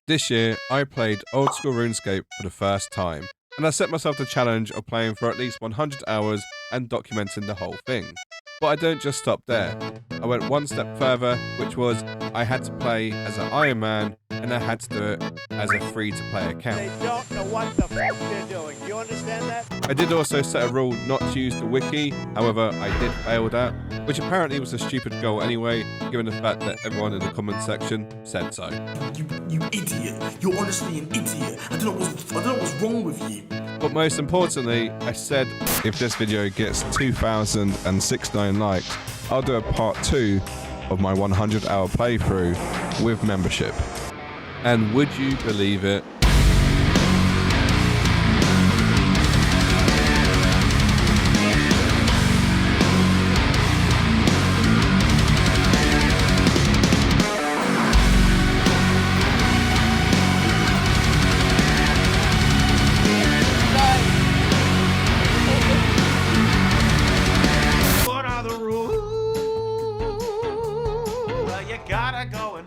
This year, I played old school RuneScape for the first time, and I set myself the challenge of playing for at least 100 hours and documenting the whole thing. But I don't just stop there. I went one step further, which was I had to play as an Iron Man, and I had to do it as a free-to-play account. They don't know what the fuck they're doing. Do you understand that? I did also set a rule not to use the wiki, however, I did fail that, which apparently was a stupid goal anyway, given the fact that everyone in the comment section said so. You idiot! You're honestly an idiot! I don't know what's wrong with you. But most importantly, I said if this video gets 2,069 likes, I'll do a part 2 of my 100-hour playthrough with membership. And would you believe it?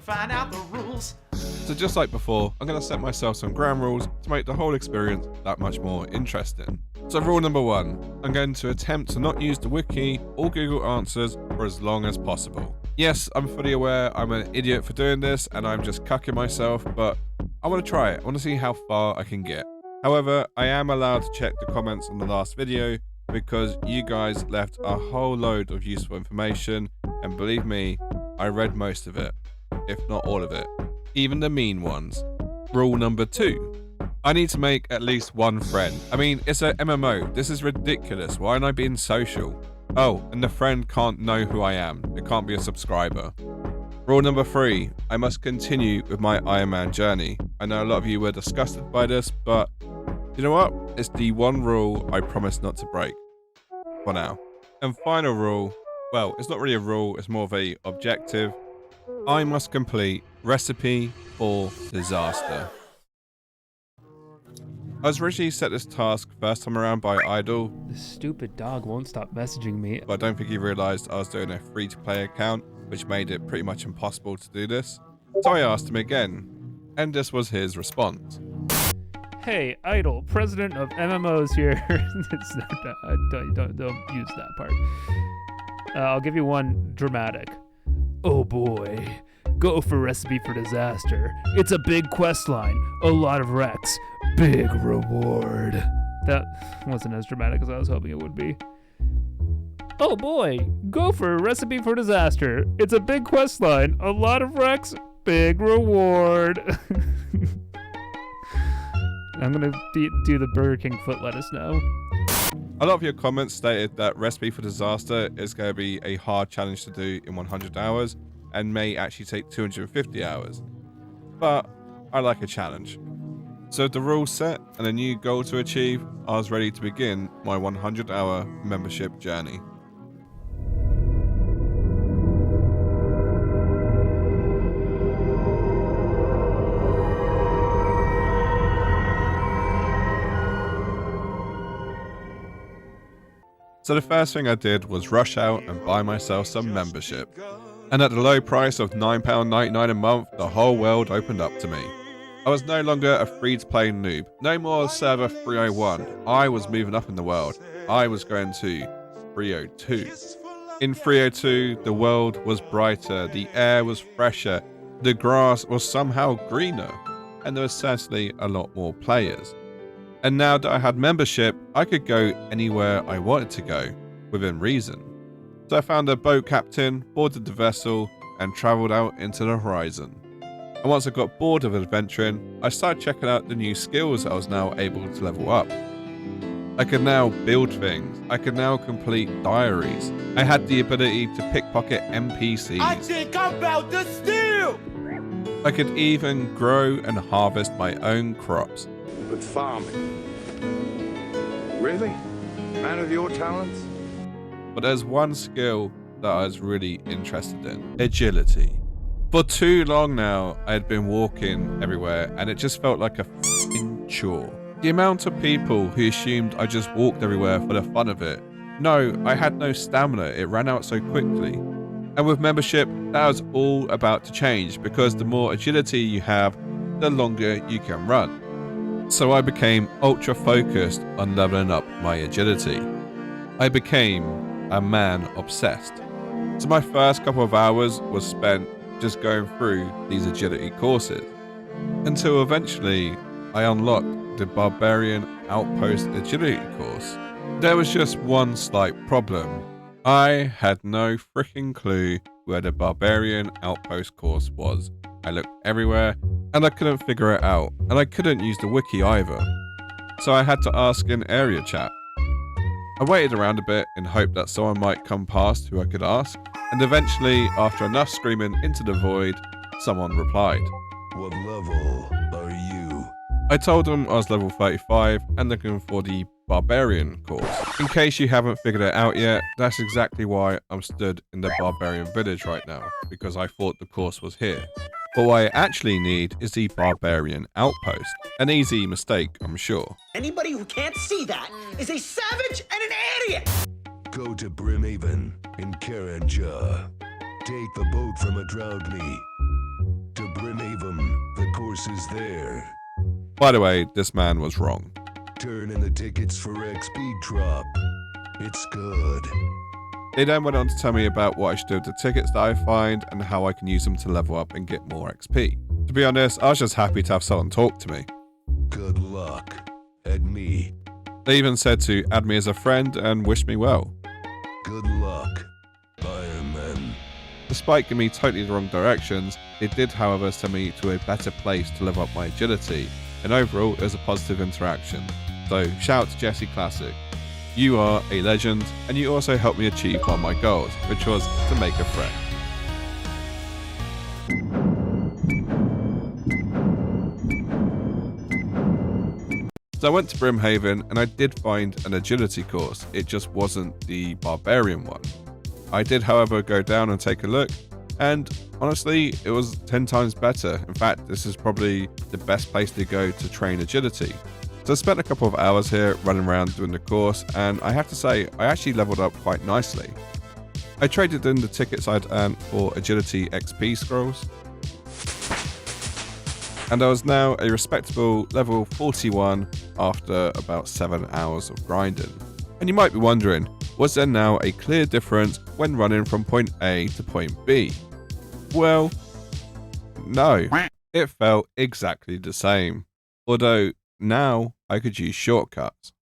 Find out the rules. So just like before, I'm going to set myself some ground rules to make the whole experience that much more interesting. So rule number 1, I'm going to attempt to not use the wiki or Google Answers for as long as possible. Yes, I'm fully aware I'm an idiot for doing this and I'm just cucking myself, but I want to try it. I want to see how far I can get. However, I am allowed to check the comments on the last video because you guys left a whole load of useful information, and believe me, I read most of it. If not all of it, even the mean ones. Rule number 2, I need to make at least one friend. I mean, it's a MMO, this is ridiculous, why am I being social? Oh, and the friend can't know who I am, it can't be a subscriber. Rule number 3, I must continue with my Iron Man journey. I know a lot of you were disgusted by this, but you know what? It's the one rule I promise not to break. For now. And final rule, well, it's not really a rule, it's more of a objective. I must complete Recipe for Disaster. I was originally set this task first time around by Idol. This stupid dog won't stop messaging me. But I don't think he realised I was doing a free-to-play account, which made it pretty much impossible to do this. So I asked him again, and this was his response. Hey, Idol, president of MMOs here. It's not, don't use that part. I'll give you one dramatic. Oh boy, go for Recipe for Disaster. It's a big quest line, a lot of wrecks, big reward. That wasn't as dramatic as I was hoping it would be. Oh boy, go for Recipe for Disaster. It's a big quest line, a lot of wrecks, big reward. I'm gonna do the Burger King foot lettuce now. A lot of your comments stated that Recipe for Disaster is going to be a hard challenge to do in 100 hours and may actually take 250 hours. But I like a challenge. So with the rules set and a new goal to achieve, I was ready to begin my 100-hour membership journey. So the first thing I did was rush out and buy myself some membership. And at the low price of £9.99 a month, the whole world opened up to me. I was no longer a free-to-play noob. No more server 301. I was moving up in the world. I was going to 302. In 302, the world was brighter, the air was fresher, the grass was somehow greener, and there was certainly a lot more players. And now that I had membership, I could go anywhere I wanted to go, within reason. So I found a boat captain, boarded the vessel, and travelled out into the horizon. And once I got bored of adventuring, I started checking out the new skills I was now able to level up. I could now build things, I could now complete diaries, I had the ability to pickpocket NPCs. I think I'm about to steal! I could even grow and harvest my own crops. But farming? Really? Man of your talents? But there's one skill that I was really interested in. Agility. For too long now, I had been walking everywhere and it just felt like a f***ing chore. The amount of people who assumed I just walked everywhere for the fun of it. No, I had no stamina, it ran out so quickly. And with membership, that was all about to change because the more agility you have, the longer you can run. So I became ultra focused on leveling up my agility. I became a man obsessed. So my first couple of hours was spent just going through these agility courses, until eventually I unlocked the Barbarian Outpost Agility course. There was just one slight problem. I had no freaking clue where the Barbarian Outpost course was. I looked everywhere and I couldn't figure it out, and I couldn't use the wiki either. So I had to ask in area chat. I waited around a bit in hope that someone might come past who I could ask, and eventually, after enough screaming into the void, someone replied. What level are you? I told them I was level 35 and looking for the Barbarian course. In case you haven't figured it out yet, that's exactly why I'm stood in the Barbarian village right now, because I thought the course was here. But what I actually need is the Barbarian Outpost. An easy mistake, I'm sure. Anybody who can't see that is a savage and an idiot! Go to Brimhaven in Karanja. Take the boat from Adroudme to Brimhaven. The course is there. By the way, this man was wrong. Turn in the tickets for XP drop. It's good. They then went on to tell me about what I should do with the tickets that I find and how I can use them to level up and get more XP. To be honest, I was just happy to have someone talk to me. Good luck. Add me. They even said to add me as a friend and wish me well. Good luck, Iron Man. Despite giving me totally the wrong directions, they did however send me to a better place to level up my agility, and overall it was a positive interaction. So shout out to Jesse Classic. You are a legend, and you also helped me achieve one of my goals, which was to make a friend. So I went to Brimhaven and I did find an agility course. It just wasn't the Barbarian one. I did, however, go down and take a look, and honestly, it was 10 times better. In fact, this is probably the best place to go to train agility. So I spent a couple of hours here running around doing the course, and I have to say, I actually leveled up quite nicely. I traded in the tickets I'd earned for agility XP scrolls, and I was now a respectable level 41 after about 7 hours of grinding. And you might be wondering, was there now a clear difference when running from point A to point B? Well, no, it felt exactly the same, although now I could use shortcuts.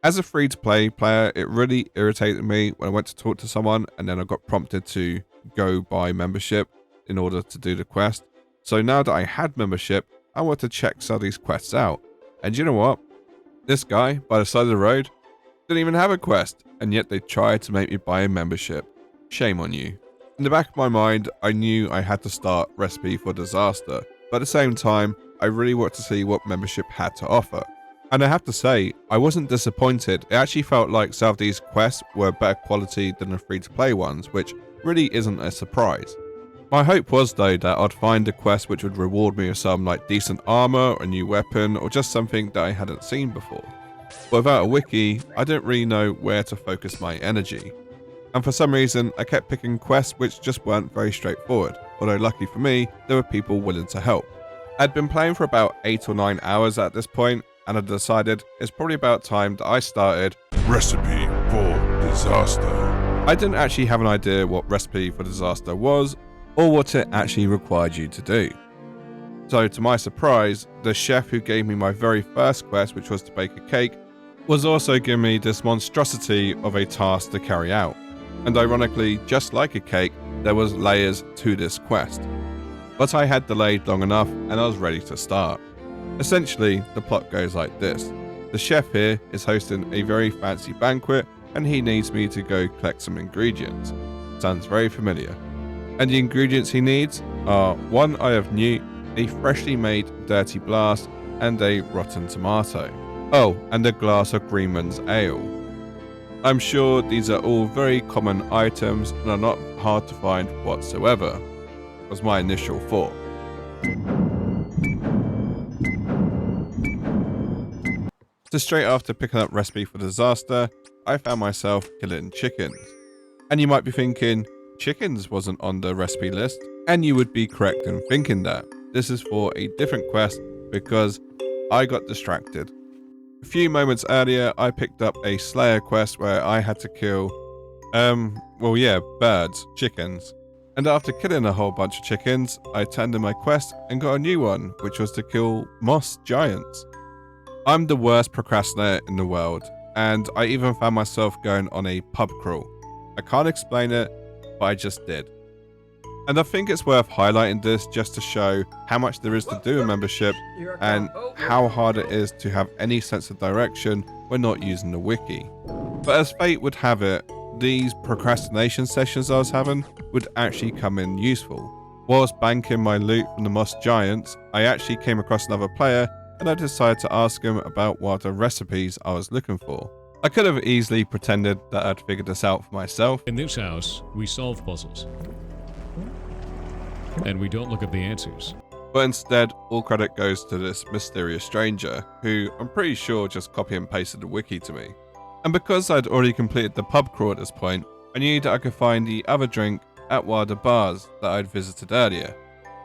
As a free-to-play player, it really irritated me when I went to talk to someone and then I got prompted to go buy membership in order to do the quest. So now that I had membership, I wanted to check some of these quests out. And you know what? This guy by the side of the road didn't even have a quest, and yet they tried to make me buy a membership. Shame on you. In the back of my mind, I knew I had to start Recipe for Disaster, but at the same time, I really wanted to see what membership had to offer. And I have to say, I wasn't disappointed. It actually felt like some of these quests were better quality than the free-to-play ones, which really isn't a surprise. My hope was though that I'd find a quest which would reward me with some like decent armor, a new weapon, or just something that I hadn't seen before. But without a wiki, I didn't really know where to focus my energy. And for some reason, I kept picking quests which just weren't very straightforward, although lucky for me, there were people willing to help. I'd been playing for about 8 or 9 hours at this point, and I decided it's probably about time that I started Recipe for Disaster. I didn't actually have an idea what Recipe for Disaster was, or what it actually required you to do. So to my surprise, the chef who gave me my very first quest, which was to bake a cake, was also giving me this monstrosity of a task to carry out. And ironically, just like a cake, there was layers to this quest. But I had delayed long enough and I was ready to start. Essentially, the plot goes like this. The chef here is hosting a very fancy banquet and he needs me to go collect some ingredients. Sounds very familiar. And the ingredients he needs are 1 eye of newt, a freshly made dirty blast, and a rotten tomato. Oh, and a glass of Greenman's ale. I'm sure these are all very common items and are not hard to find whatsoever, was my initial thought. So straight after picking up Recipe for Disaster, I found myself killing chickens. And you might be thinking, chickens wasn't on the recipe list, and you would be correct in thinking that. This is for a different quest because I got distracted. A few moments earlier, I picked up a Slayer quest where I had to kill, birds, chickens. And after killing a whole bunch of chickens, I turned in my quest and got a new one, which was to kill moss giants. I'm the worst procrastinator in the world, and I even found myself going on a pub crawl. I can't explain it, but I just did. And I think it's worth highlighting this just to show how much there is to do in membership and how hard it is to have any sense of direction when not using the wiki. But as fate would have it, these procrastination sessions I was having would actually come in useful. Whilst banking my loot from the moss giants, I actually came across another player and I decided to ask him about what the recipes I was looking for. I could have easily pretended that I'd figured this out for myself. In this house, we solve puzzles. And we don't look at the answers. But instead, all credit goes to this mysterious stranger, who I'm pretty sure just copy and pasted the wiki to me. And because I'd already completed the pub crawl at this point, I knew that I could find the other drink at one of the bars that I'd visited earlier.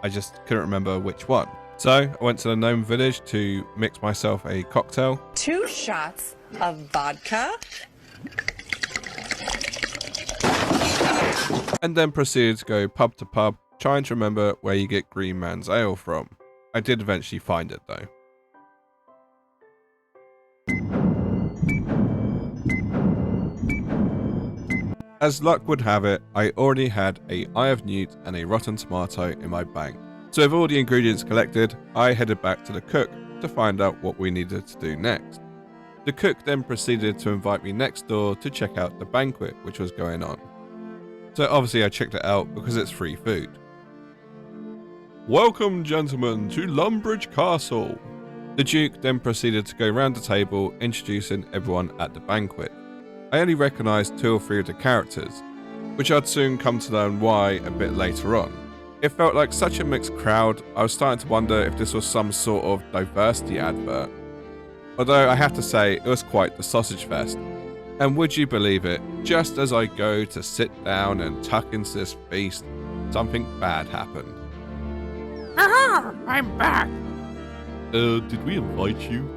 I just couldn't remember which one. So I went to the gnome village to mix myself a cocktail. 2 shots of vodka. And then proceeded to go pub to pub, trying to remember where you get Green Man's Ale from. I did eventually find it though. As luck would have it, I already had a Eye of Newt and a rotten tomato in my bank. So with all the ingredients collected, I headed back to the cook to find out what we needed to do next. The cook then proceeded to invite me next door to check out the banquet which was going on. So obviously I checked it out because it's free food. Welcome, gentlemen, to Lumbridge Castle. The Duke then proceeded to go round the table introducing everyone at the banquet. I only recognised 2 or 3 of the characters, which I'd soon come to learn why a bit later on. It felt like such a mixed crowd, I was starting to wonder if this was some sort of diversity advert. Although I have to say, it was quite the sausage fest. And would you believe it, just as I go to sit down and tuck into this feast, something bad happened. Aha! I'm back! Did we invite you?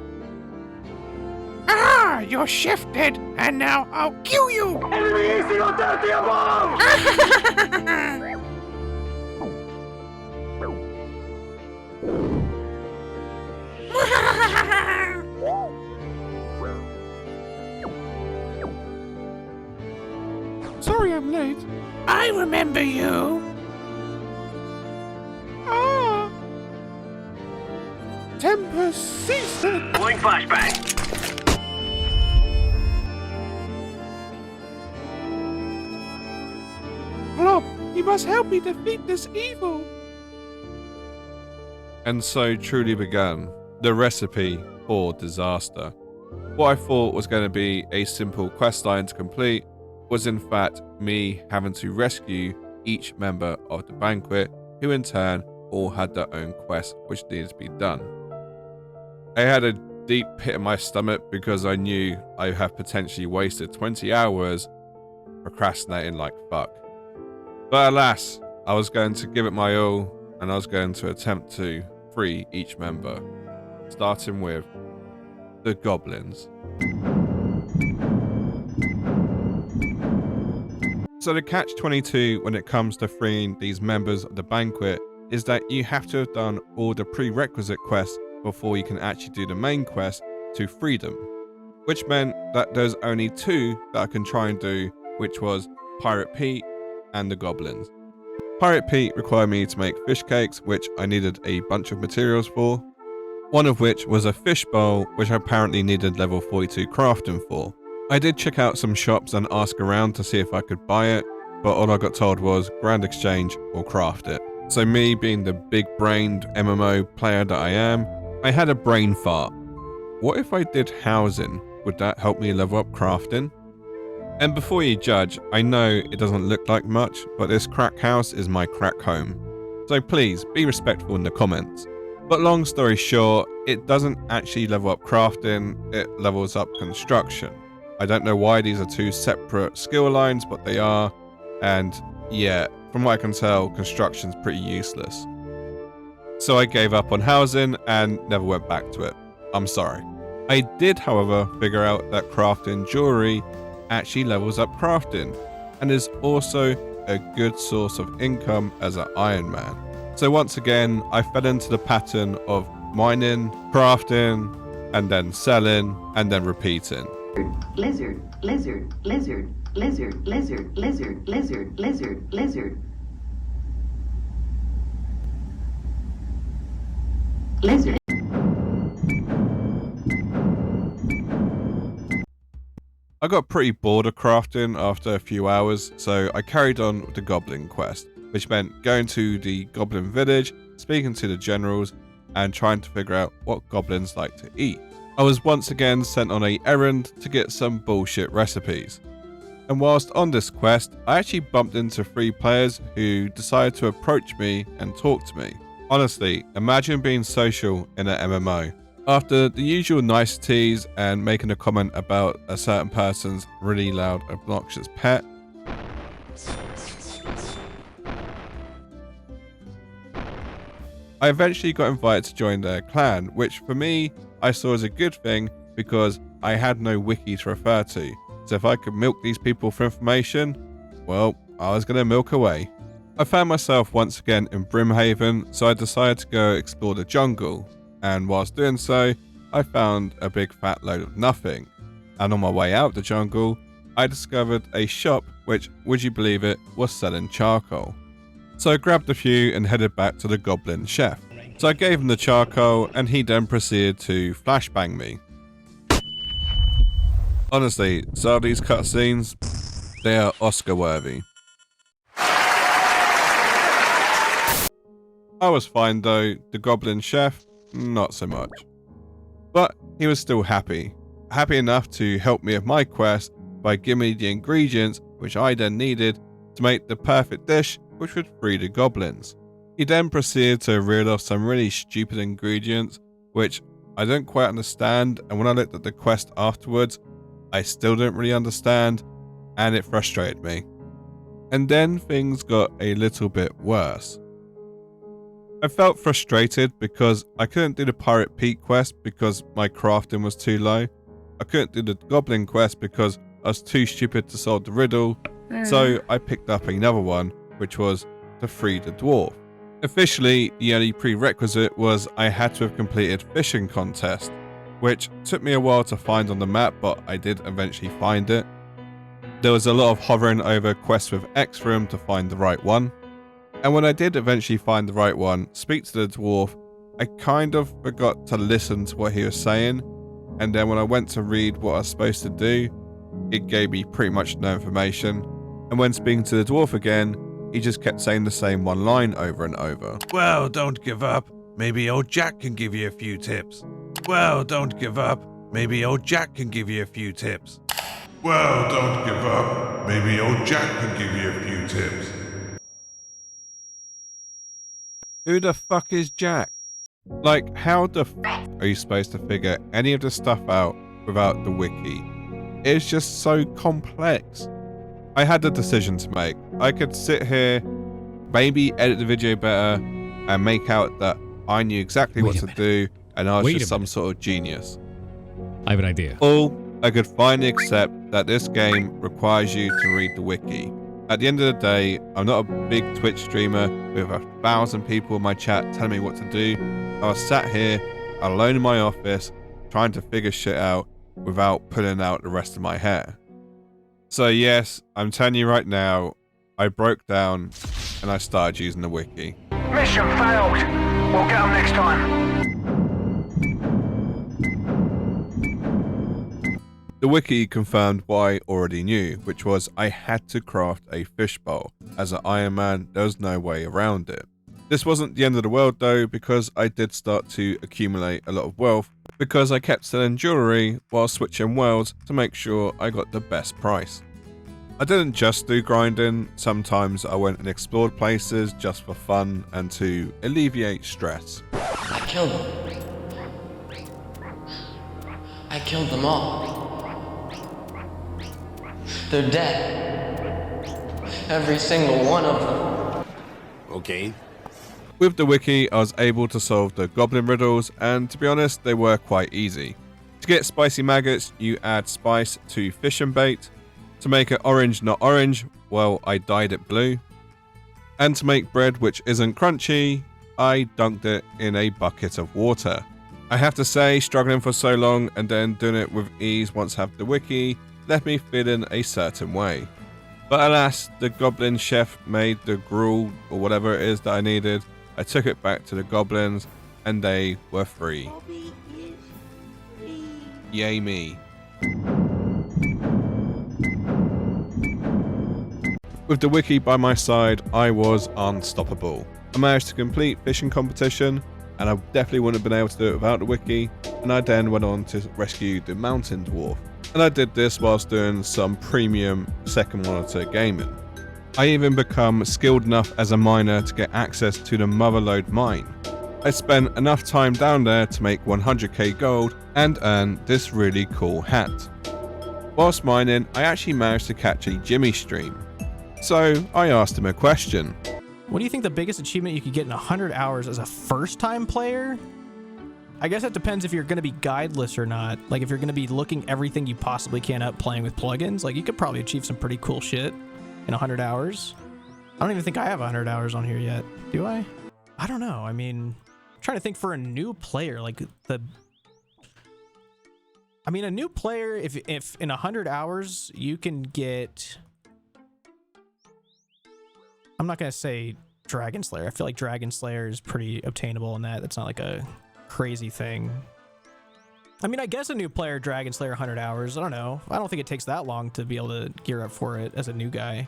Ah! You're shifted, and now I'll kill you! Sorry I'm late. I remember you! Ah! Temper season! Going flashbang. Plop, you must help me defeat this evil. And so truly began the recipe for disaster. What I thought was going to be a simple quest line to complete was in fact me having to rescue each member of the banquet, who in turn all had their own quest which needed to be done. I had a deep pit in my stomach because I knew I had potentially wasted 20 hours procrastinating like fuck. But alas, I was going to give it my all, and I was going to attempt to free each member, starting with the goblins. So the catch-22 when it comes to freeing these members of the banquet is that you have to have done all the prerequisite quests before you can actually do the main quest to free them, which meant that there's only 2 that I can try and do, which was Pirate Pete and the goblins. Pirate Pete required me to make fish cakes, which I needed a bunch of materials for, one of which was a fish bowl, which I apparently needed level 42 crafting for. I did check out some shops and ask around to see if I could buy it, but all I got told was grand exchange or craft it. So me being the big-brained MMO player that I am, I had a brain fart. What if I did housing? Would that help me level up crafting? And before you judge, I know it doesn't look like much, but this crack house is my crack home. So please, be respectful in the comments. But long story short, it doesn't actually level up crafting, it levels up construction. I don't know why these are 2 separate skill lines, but they are. And yeah, from what I can tell, construction's pretty useless. So I gave up on housing and never went back to it. I'm sorry. I did, however, figure out that crafting jewelry actually levels up crafting and is also a good source of income as an Iron Man. So once again, I fell into the pattern of mining, crafting, and then selling, and then repeating. Lizard, lizard, lizard, lizard, lizard, lizard, lizard, lizard, lizard. Lizard. I got pretty bored of crafting after a few hours, so I carried on with the goblin quest, which meant going to the goblin village, speaking to the generals, and trying to figure out what goblins like to eat. I was once again sent on an errand to get some bullshit recipes. And whilst on this quest, I actually bumped into 3 players who decided to approach me and talk to me. Honestly, imagine being social in an MMO. After the usual niceties and making a comment about a certain person's really loud, obnoxious pet, I eventually got invited to join their clan, which for me, I saw as a good thing because I had no wiki to refer to. So if I could milk these people for information, well, I was going to milk away. I found myself once again in Brimhaven, so I decided to go explore the jungle. And whilst doing so, I found a big fat load of nothing. And on my way out of the jungle, I discovered a shop which, would you believe it, was selling charcoal. So I grabbed a few and headed back to the goblin chef. So I gave him the charcoal and he then proceeded to flashbang me. Honestly, some of these cutscenes, they are Oscar worthy. I was fine though, the goblin chef, not so much. But he was still happy enough to help me with my quest by giving me the ingredients which I then needed to make the perfect dish which would free the goblins. He then proceeded to reel off some really stupid ingredients which I don't quite understand, and when I looked at the quest afterwards, I still didn't really understand, and it frustrated me. And then things got a little bit worse. I felt frustrated because I couldn't do the Pirate Peak quest because my crafting was too low. I couldn't do the Goblin quest because I was too stupid to solve the riddle. So I picked up another one, which was to free the dwarf. Officially, the only prerequisite was I had to have completed fishing contest, which took me a while to find on the map, but I did eventually find it. There was a lot of hovering over quests with X room to find the right one. And when I did eventually find the right one, speak to the dwarf, I kind of forgot to listen to what he was saying. And then when I went to read what I was supposed to do, it gave me pretty much no information. And when speaking to the dwarf again, he just kept saying the same one line over and over. Well, don't give up. Maybe old Jack can give you a few tips. Well, don't give up. Maybe old Jack can give you a few tips. Well, don't give up. Maybe old Jack can give you a few tips. Who the fuck is Jack? Like, how the f are you supposed to figure any of this stuff out without the wiki? It's just so complex. I had a decision to make. I could sit here, maybe edit the video better, and make out that I knew exactly what to do, and I was just some sort of genius. I have an idea. Or I could finally accept that this game requires you to read the wiki. At the end of the day, I'm not a big Twitch streamer with 1,000 people in my chat telling me what to do. I was sat here, alone in my office, trying to figure shit out without pulling out the rest of my hair. So yes, I'm telling you right now, I broke down and I started using the wiki. Mission failed. We'll get them next time. The wiki confirmed what I already knew, which was I had to craft a fishbowl. As an Iron Man, there was no way around it. This wasn't the end of the world though, because I did start to accumulate a lot of wealth because I kept selling jewelry while switching worlds to make sure I got the best price. I didn't just do grinding, sometimes I went and explored places just for fun and to alleviate stress. I killed them. I killed them all. They're dead. Every single one of them. Okay. With the wiki, I was able to solve the goblin riddles, and to be honest, they were quite easy. To get spicy maggots, you add spice to fish and bait. To make it orange, not orange, well, I dyed it blue. And to make bread which isn't crunchy, I dunked it in a bucket of water. I have to say, struggling for so long and then doing it with ease once I have the wiki, left me feeling a certain way. But alas, the goblin chef made the gruel, or whatever it is that I needed. I took it back to the goblins, and they were free. Yay me. With the wiki by my side, I was unstoppable. I managed to complete fishing competition, and I definitely wouldn't have been able to do it without the wiki, and I then went on to rescue the mountain dwarf. And I did this whilst doing some premium second monitor gaming. I even become skilled enough as a miner to get access to the Motherlode mine. I spent enough time down there to make 100k gold and earn this really cool hat. Whilst mining, I actually managed to catch a Jimmy stream. So I asked him a question. What do you think the biggest achievement you could get in 100 hours as a first-time player? I guess that depends if you're going to be guideless or not. Like, if you're going to be looking everything you possibly can up playing with plugins, like, you could probably achieve some pretty cool shit in 100 hours. I don't even think I have 100 hours on here yet. Do I? I don't know. I mean, I'm trying to think for a new player, like, a new player, if in 100 hours you can get... I'm not going to say Dragon Slayer. I feel like Dragon Slayer is pretty obtainable in that. That's not like a crazy thing. I mean, I guess a new player, Dragon Slayer 100 hours. I don't know. I don't think it takes that long to be able to gear up for it as a new guy.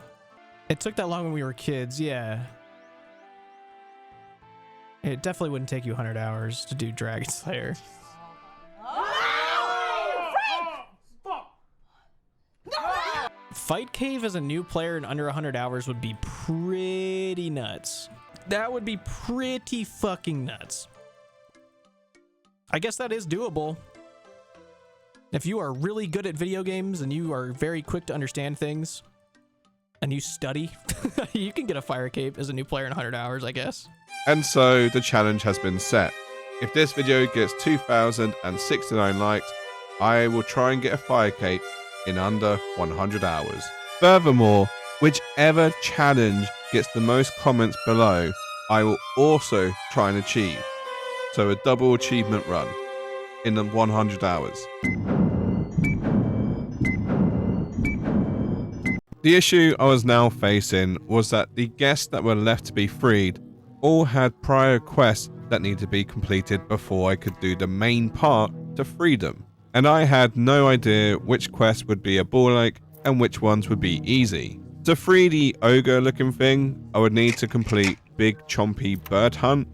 It took that long when we were kids, yeah. It definitely wouldn't take you 100 hours to do Dragon Slayer. Fight Cave as a new player in under 100 hours would be pretty nuts. That would be pretty fucking nuts. I guess that is doable. If you are really good at video games and you are very quick to understand things and you study, you can get a Fire Cave as a new player in 100 hours, I guess. And so the challenge has been set. If this video gets 2,069 likes, I will try and get a fire cake in under 100 hours. Furthermore, whichever challenge gets the most comments below, I will also try and achieve. So a double achievement run in the 100 hours. The issue I was now facing was that the guests that were left to be freed all had prior quests that needed to be completed before I could do the main part to free them. And I had no idea which quests would be a ball ache and which ones would be easy. To free the ogre looking thing, I would need to complete Big Chompy Bird Hunt,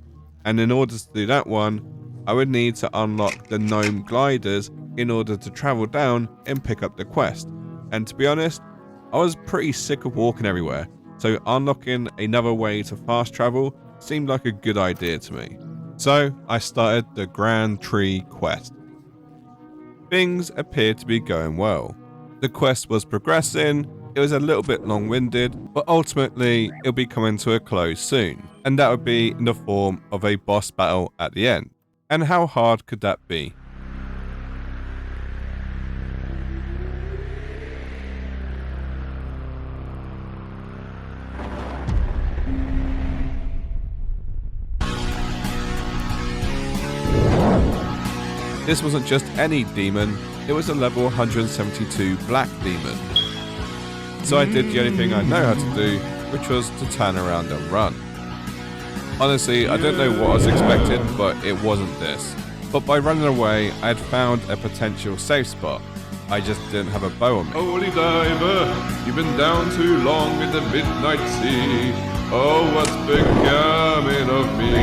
and in order to do that one, I would need to unlock the gnome gliders in order to travel down and pick up the quest. And to be honest, I was pretty sick of walking everywhere, so unlocking another way to fast travel seemed like a good idea to me. So I started the Grand Tree quest. Things appeared to be going well. The quest was progressing, it was a little bit long-winded, but ultimately it'll be coming to a close soon, and that would be in the form of a boss battle at the end. And how hard could that be? This wasn't just any demon, it was a level 172 black demon. So I did the only thing I know how to do, which was to turn around and run. Honestly, I don't know what I was expecting, but it wasn't this. But by running away, I had found a potential safe spot. I just didn't have a bow on me. Holy diver, you've been down too long in the midnight sea. Oh, what's becoming of me?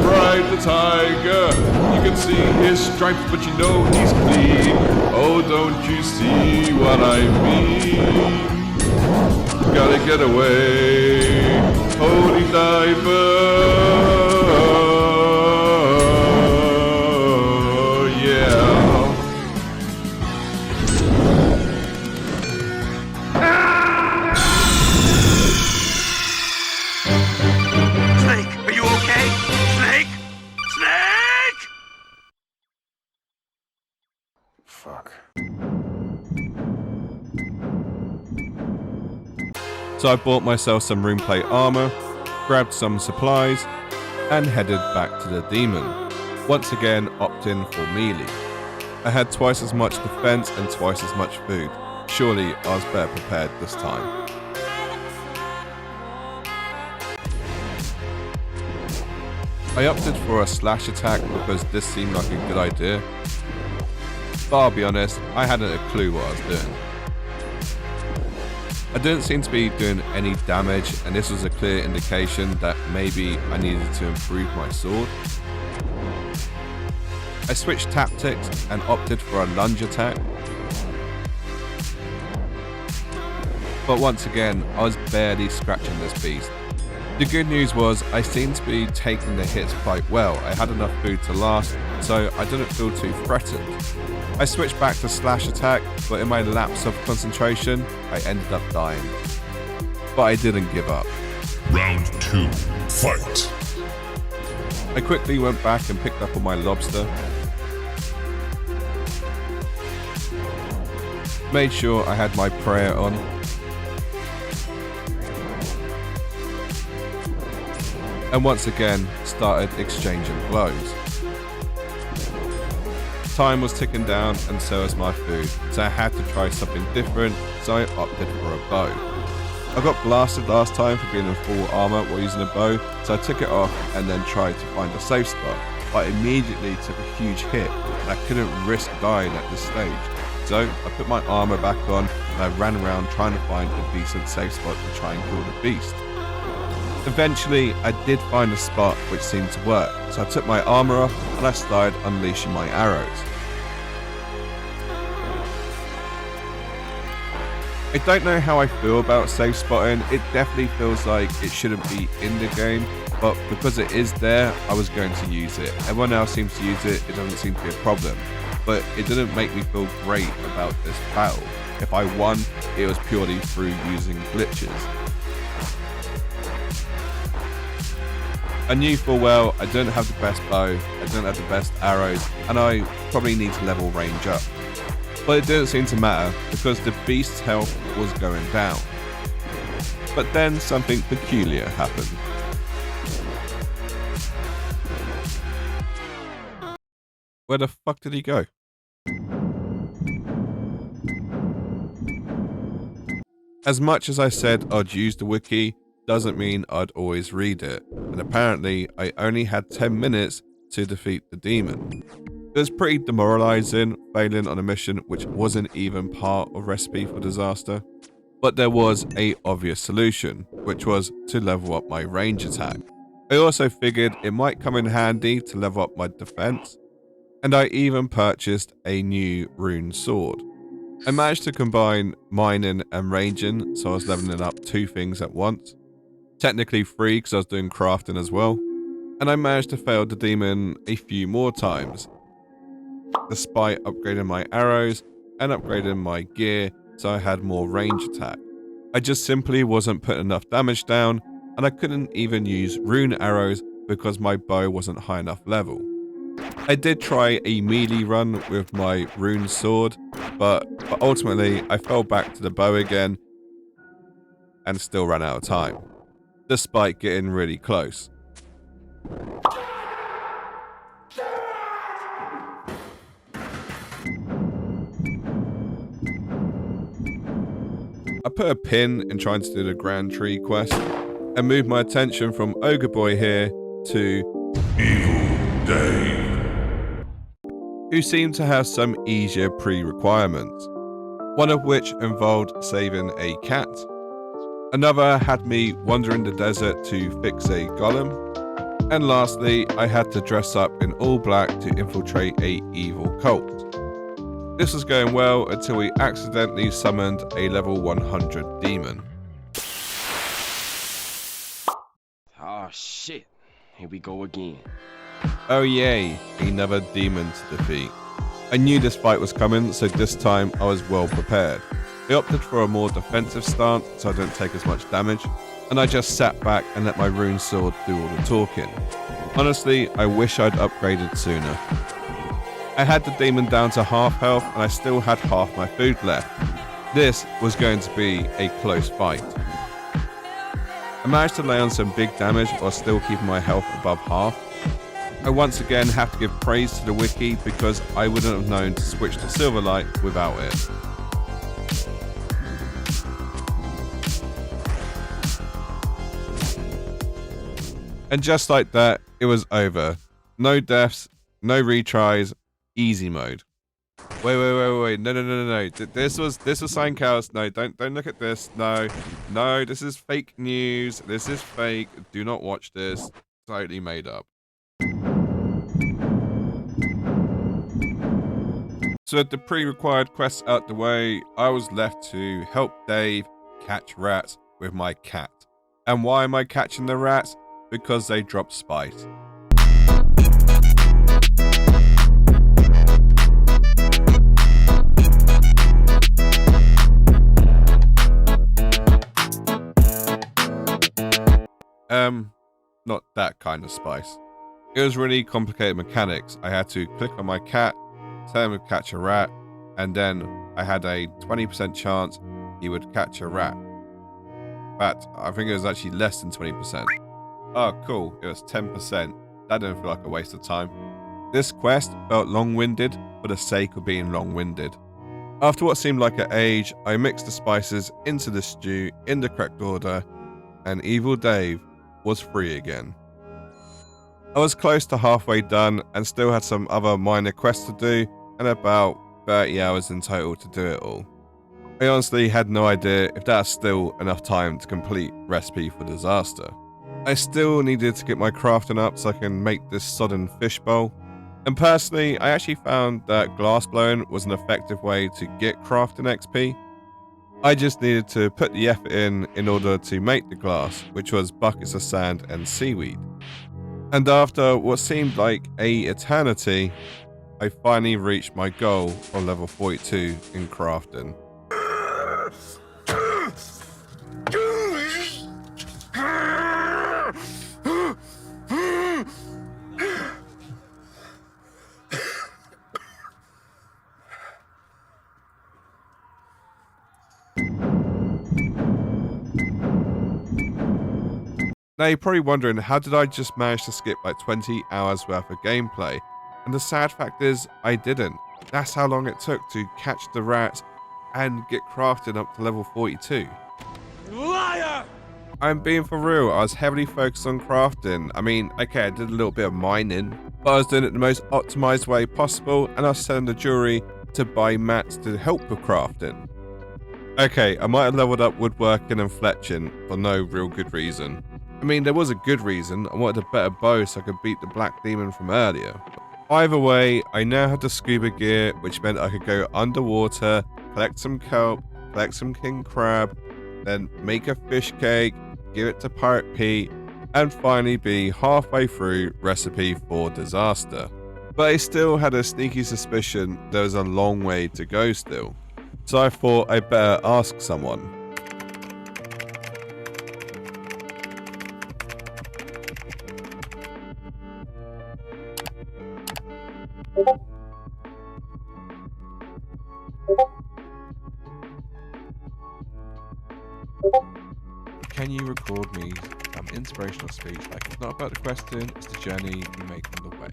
Ride the tiger, you can see his stripes, but you know he's clean. Oh, don't you see what I mean? Gotta get away, holy diver, yeah. So I bought myself some rune plate armor, grabbed some supplies, and headed back to the demon, once again opting for melee. I had twice as much defense and twice as much food. Surely I was better prepared this time. I opted for a slash attack because this seemed like a good idea, but I'll be honest, I hadn't a clue what I was doing. I didn't seem to be doing any damage, and this was a clear indication that maybe I needed to improve my sword. I switched tactics and opted for a lunge attack. But once again, I was barely scratching this beast. The good news was I seemed to be taking the hits quite well. I had enough food to last, so I didn't feel too threatened. I switched back to slash attack, but in my lapse of concentration, I ended up dying. But I didn't give up. Round 2, fight! I quickly went back and picked up on my lobster. Made sure I had my prayer on. And once again, started exchanging blows. Time was ticking down and so was my food, so I had to try something different, so I opted for a bow. I got blasted last time for being in full armor while using a bow, so I took it off and then tried to find a safe spot, but I immediately took a huge hit and I couldn't risk dying at this stage. So I put my armor back on and I ran around trying to find a decent safe spot to try and kill the beast. Eventually, I did find a spot which seemed to work, so I took my armor off and I started unleashing my arrows. I don't know how I feel about safe spotting. It definitely feels like it shouldn't be in the game, but because it is there, I was going to use it. Everyone else seems to use it, it doesn't seem to be a problem. But it didn't make me feel great about this battle. If I won, it was purely through using glitches. I knew full well I don't have the best bow, I don't have the best arrows, and I probably need to level range up. But it didn't seem to matter because the beast's health was going down. But then something peculiar happened. Where the fuck did he go? As much as I said I'd use the wiki, doesn't mean I'd always read it, and apparently I only had 10 minutes to defeat the demon. It was pretty demoralizing, failing on a mission which wasn't even part of Recipe for Disaster. But there was a obvious solution, which was to level up my range attack. I also figured it might come in handy to level up my defense, and I even purchased a new rune sword. I managed to combine mining and ranging, so I was leveling up 2 things at once. Technically 3 because I was doing crafting as well. And I managed to fail the demon a few more times, despite upgrading my arrows and upgrading my gear so I had more range attack. I just simply wasn't putting enough damage down, and I couldn't even use rune arrows because my bow wasn't high enough level. I did try a melee run with my rune sword, but ultimately I fell back to the bow again and still ran out of time, despite getting really close. I put a pin in trying to do the Grand Tree quest and moved my attention from Ogre Boy here to Evil Dave, who seemed to have some easier pre-requirements, one of which involved saving a cat. Another had me wander in the desert to fix a golem. And lastly, I had to dress up in all black to infiltrate a evil cult. This was going well until we accidentally summoned a level 100 demon. Oh shit, here we go again. Oh yay, another demon to defeat. I knew this fight was coming, so this time I was well prepared. I opted for a more defensive stance so I didn't take as much damage, and I just sat back and let my rune sword do all the talking. Honestly, I wish I'd upgraded sooner. I had the demon down to half health and I still had half my food left. This was going to be a close fight. I managed to lay on some big damage while still keeping my health above half. I once again have to give praise to the wiki because I wouldn't have known to switch to Silverlight without it. And just like that, it was over. No deaths, no retries, easy mode. Wait, no. This was something else. No, don't look at this. No, this is fake news. This is fake. Do not watch this. Totally made up. So with the pre-required quests out the way, I was left to help Dave catch rats with my cat. And why am I catching the rats? Because they drop spice. Not that kind of spice. It was really complicated mechanics. I had to click on my cat, tell him to catch a rat, and then I had a 20% chance he would catch a rat. But I think it was actually less than 20%. Oh, cool. It was 10%. That didn't feel like a waste of time. This quest felt long-winded for the sake of being long-winded. After what seemed like an age, I mixed the spices into the stew in the correct order, and Evil Dave was free again. I was close to halfway done and still had some other minor quests to do and about 30 hours in total to do it all. I honestly had no idea if that's still enough time to complete Recipe for Disaster. I still needed to get my crafting up so I can make this sodden fishbowl. And personally, I actually found that glass blowing was an effective way to get crafting XP. I just needed to put the effort in order to make the glass, which was buckets of sand and seaweed. And after what seemed like a eternity, I finally reached my goal of level 42 in crafting. Now you're probably wondering, how did I just manage to skip like 20 hours worth of gameplay? And the sad fact is, I didn't. That's how long it took to catch the rats and get crafting up to level 42. Liar! I'm being for real, I was heavily focused on crafting. I mean, okay, I did a little bit of mining, but I was doing it the most optimized way possible, and I was selling the jewelry to buy mats to help with crafting. Okay, I might have leveled up woodworking and fletching for no real good reason. I mean, there was a good reason. I wanted a better bow so I could beat the black demon from earlier. Either way, I now had the scuba gear, which meant I could go underwater, collect some kelp, collect some king crab, then make a fish cake, give it to Pirate Pete, and finally be halfway through Recipe for Disaster. But I still had a sneaky suspicion there was a long way to go still. So I thought I'd better ask someone. Can you record me some inspirational speech? Like, it's not about the question, it's the journey you make on the way.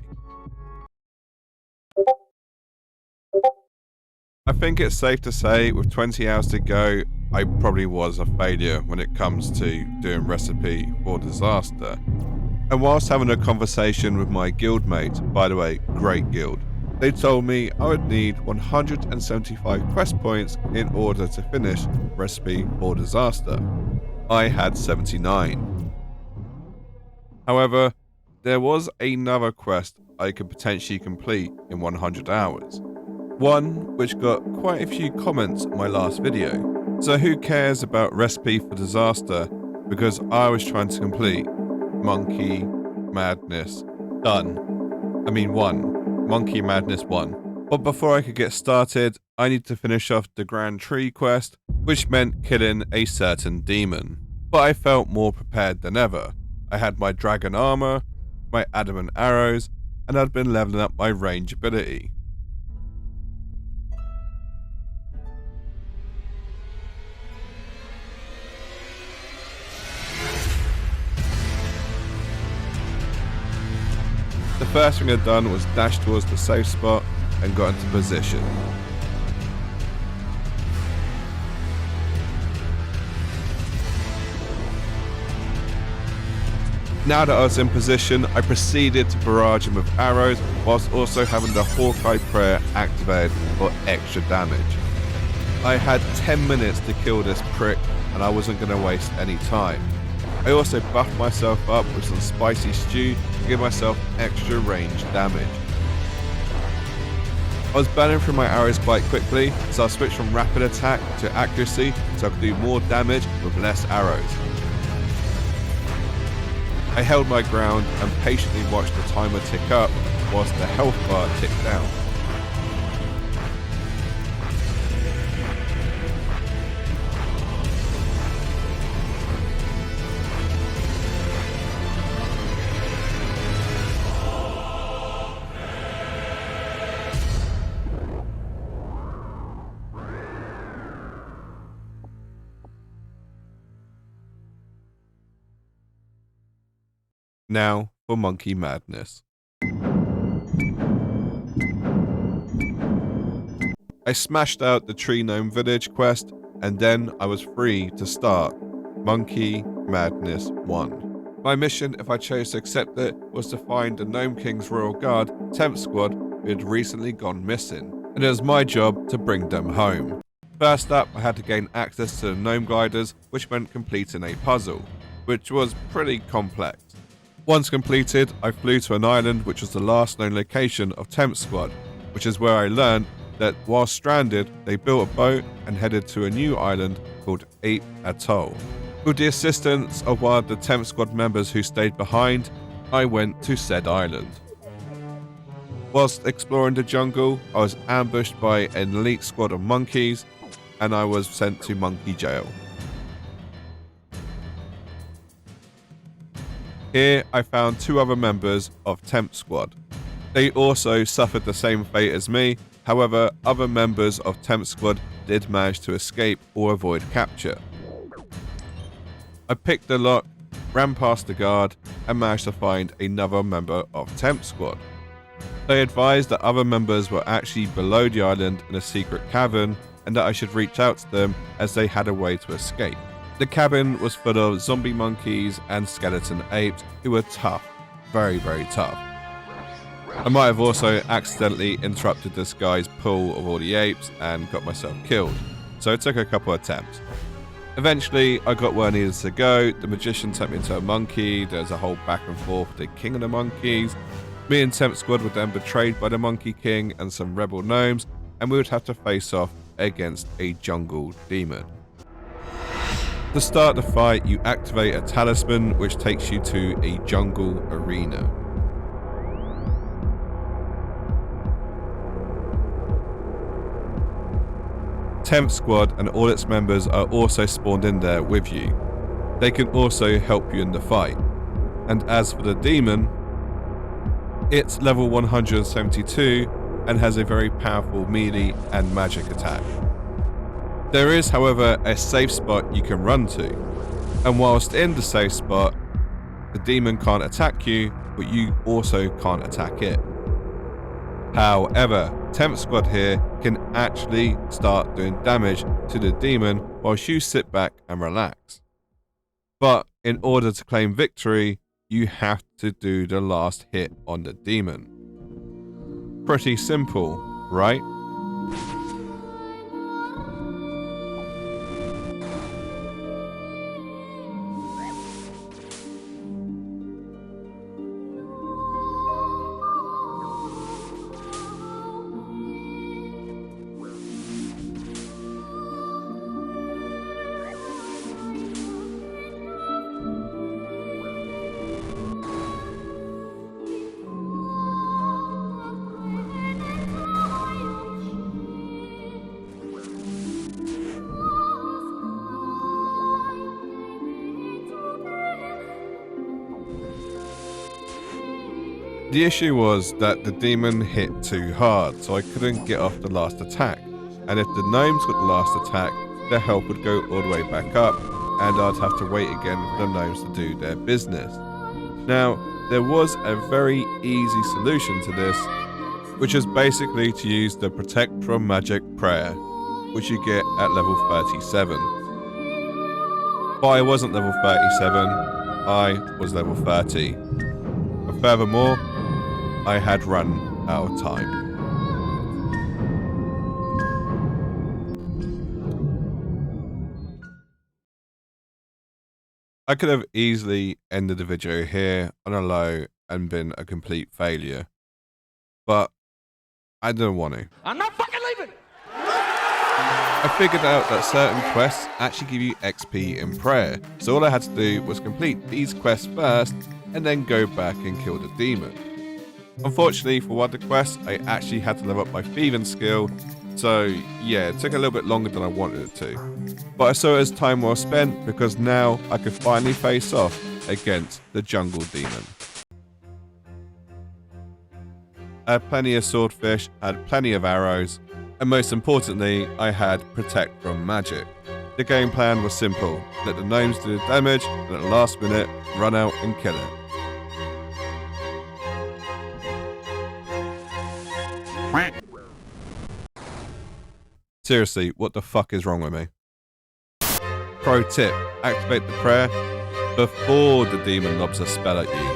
I think it's safe to say, with 20 hours to go, I probably was a failure when it comes to doing Recipe for Disaster. And whilst having a conversation with my guildmate, by the way, great guild, they told me I would need 175 quest points in order to finish Recipe for Disaster. I had 79. However, there was another quest I could potentially complete in 100 hours. One which got quite a few comments on my last video. So who cares about Recipe for Disaster, because I was trying to complete Monkey Madness done. I mean 1. Monkey Madness 1. But before I could get started, I need to finish off the Grand Tree quest, which meant killing a certain demon. But I felt more prepared than ever. I had my dragon armor, my adamant arrows, and I'd been leveling up my range ability. first thing I'd done was dash towards the safe spot and got into position. Now that I was in position, I proceeded to barrage him with arrows whilst also having the Hawkeye prayer activated for extra damage. I had 10 minutes to kill this prick and I wasn't going to waste any time. I also buffed myself up with some spicy stew to give myself extra range damage. I was burning through my arrows quite quickly, so I switched from rapid attack to accuracy so I could do more damage with less arrows. I held my ground and patiently watched the timer tick up whilst the health bar ticked down. Now for Monkey Madness. I smashed out the Tree Gnome Village quest and then I was free to start Monkey Madness 1. My mission, if I chose to accept it, was to find the Gnome King's Royal Guard temp squad who had recently gone missing, and it was my job to bring them home. First up, I had to gain access to the Gnome Gliders, which meant completing a puzzle, which was pretty complex. Once completed, I flew to an island which was the last known location of Temp Squad, which is where I learned that while stranded, they built a boat and headed to a new island called Ape Atoll. With the assistance of one of the Temp Squad members who stayed behind, I went to said island. Whilst exploring the jungle, I was ambushed by an elite squad of monkeys and I was sent to monkey jail. Here, I found two other members of Temp Squad. They also suffered the same fate as me, however, other members of Temp Squad did manage to escape or avoid capture. I picked the lock, ran past the guard, and managed to find another member of Temp Squad. They advised that other members were actually below the island in a secret cavern and that I should reach out to them as they had a way to escape. The cabin was full of zombie monkeys and skeleton apes who were tough, very, very tough. I might have also accidentally interrupted this guy's pull of all the apes and got myself killed, so it took a couple of attempts. Eventually, I got where I needed to go. The magician turned me into a monkey. There's a whole back and forth with the king of the monkeys. Me and Temp Squad were then betrayed by the Monkey King and some rebel gnomes, and we would have to face off against a jungle demon. To start the fight, you activate a talisman which takes you to a jungle arena. Temp Squad and all its members are also spawned in there with you. They can also help you in the fight. And as for the demon, it's level 172 and has a very powerful melee and magic attack. There is, however, a safe spot you can run to, and whilst in the safe spot, the demon can't attack you, but you also can't attack it. However, Temp Squad here can actually start doing damage to the demon whilst you sit back and relax. But in order to claim victory, you have to do the last hit on the demon. Pretty simple, right? The issue was that the demon hit too hard, so I couldn't get off the last attack, and if the gnomes got the last attack, their health would go all the way back up, and I'd have to wait again for the gnomes to do their business. Now, there was a very easy solution to this, which is basically to use the Protect from Magic prayer, which you get at level 37. But I wasn't level 37, I was level 30. And furthermore, I had run out of time. I could have easily ended the video here on a low and been a complete failure, but I didn't want to. I'm not fucking leaving! I figured out that certain quests actually give you XP in prayer, so all I had to do was complete these quests first and then go back and kill the demon. Unfortunately for one of the quests, I actually had to level up my thieving skill, so yeah, it took a little bit longer than I wanted it to. But I saw it as time well spent because now I could finally face off against the jungle demon. I had plenty of swordfish, had plenty of arrows, and most importantly, I had Protect from Magic. The game plan was simple: let the gnomes do the damage, and at the last minute, run out and kill it. Seriously, what the fuck is wrong with me? Pro tip, activate the prayer before the demon lobs a spell at you.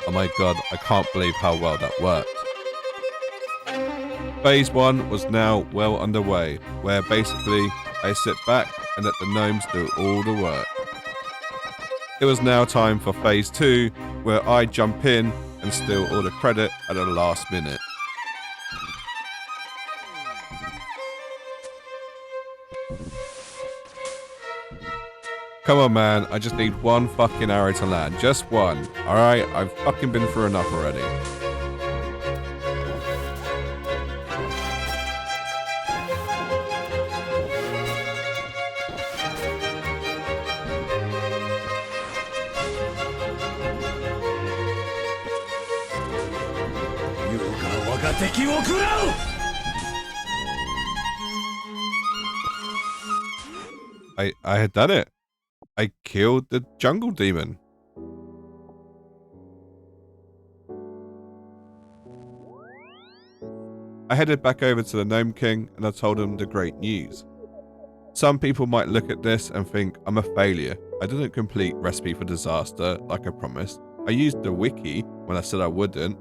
Oh my god, I can't believe how well that worked. Phase 1 was now well underway, where basically I sit back and let the gnomes do all the work. It was now time for phase 2, where I jump in and steal all the credit at the last minute. Come on, man, I just need one fucking arrow to land. Just one. Alright, I've fucking been through enough already. I had done it. I killed the jungle demon. I headed back over to the Gnome King and I told him the great news. Some people might look at this and think I'm a failure. I didn't complete Recipe for Disaster like I promised. I used the wiki when I said I wouldn't.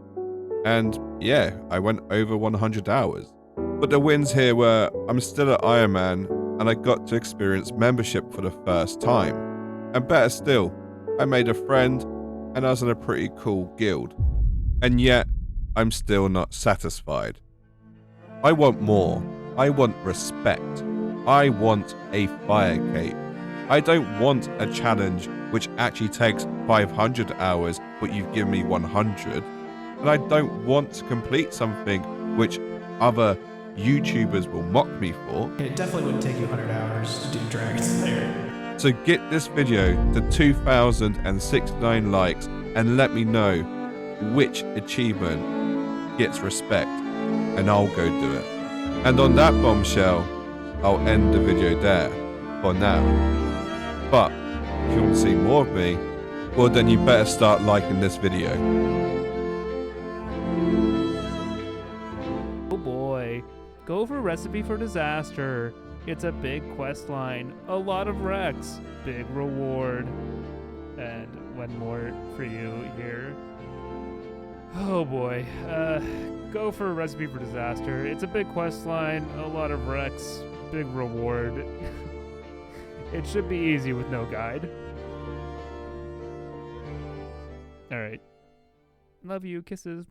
And yeah, I went over 100 hours. But the wins here were I'm still at Iron Man and I got to experience membership for the first time. And better still, I made a friend and I was in a pretty cool guild. And yet, I'm still not satisfied. I want more. I want respect. I want a fire cape. I don't want a challenge which actually takes 500 hours, but you've given me 100. And I don't want to complete something which other YouTubers will mock me for. It definitely wouldn't take you 100 hours to do Dragon Slayer. So get this video to 2,069 likes and let me know which achievement gets respect and I'll go do it. And on that bombshell, I'll end the video there for now. But if you want to see more of me, well then you better start liking this video. Oh boy, go for Recipe for Disaster. It's a big quest line, a lot of wrecks, big reward. And one more for you here. Oh boy, go for Recipe for Disaster. It's a big quest line, a lot of wrecks, big reward. It should be easy with no guide. Alright. Love you, kisses.